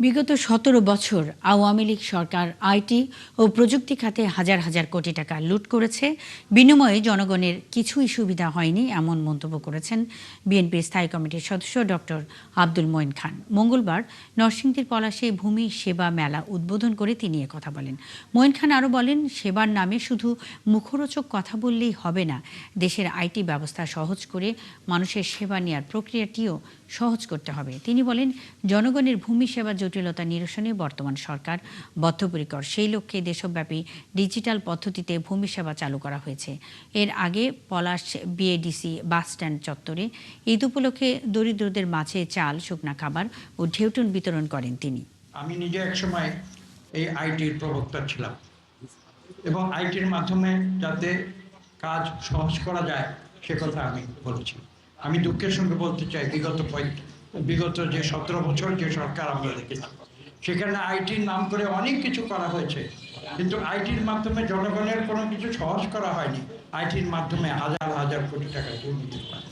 বিগত ১৭ বছর আওয়ামী লীগ সরকার আইটি ও প্রযুক্তি খাতে হাজার হাজার কোটি টাকা লুট করেছে, বিনিময়ে জনগণের কিছুই সুবিধা হয়নি এমন মন্তব্য করেছেন বিএনপির স্থায়ী কমিটির সদস্য ডক্টর আব্দুল মঈন খান। মঙ্গলবার নরসিংদীর পলাশে ভূমি সেবা মেলা উদ্বোধন করে তিনি কথা বলেন। মঈন খান আরও বলেন, সেবার নামে শুধু মুখরোচক কথা বললেই হবে না, দেশের আইটি ব্যবস্থা সহজ করে মানুষের সেবা নেওয়ার প্রক্রিয়াটিও সহজ করতে হবে। তিনি বলেন, জনগণের ভূমি সেবা জটিলতা নিরসনে বর্তমান সরকার বদ্ধপরিকর। সেই লক্ষ্যে দেশব্যাপী ডিজিটাল পদ্ধতিতে ভূমি সেবা চালু করা হয়েছে। এর আগে পলাশ বিএডিসি বাসস্ট্যান্ড চত্বরে ঈদ উপলক্ষে দরিদ্রদের মাঝে চাল, শুকনা খাবার ও ঢেউটুন বিতরণ করেন তিনি। আমি নিজে একসময় এই আইটির প্রবক্তা ছিলাম এবং আইটির মাধ্যমে যাতে কাজ সহজ করা যায় সে কথা আমি বলেছি। আমি দুঃখের সঙ্গে বলতে চাই, বিগত যে 17 বছর যে সরকার আমরা দেখেছি সেখানে আইটির নাম করে অনেক কিছু করা হয়েছে, কিন্তু আইটির মাধ্যমে জনগণের কোনো কিছু সহজ করা হয়নি। আইটির মাধ্যমে হাজার হাজার কোটি টাকা দুর্নীতি হয়।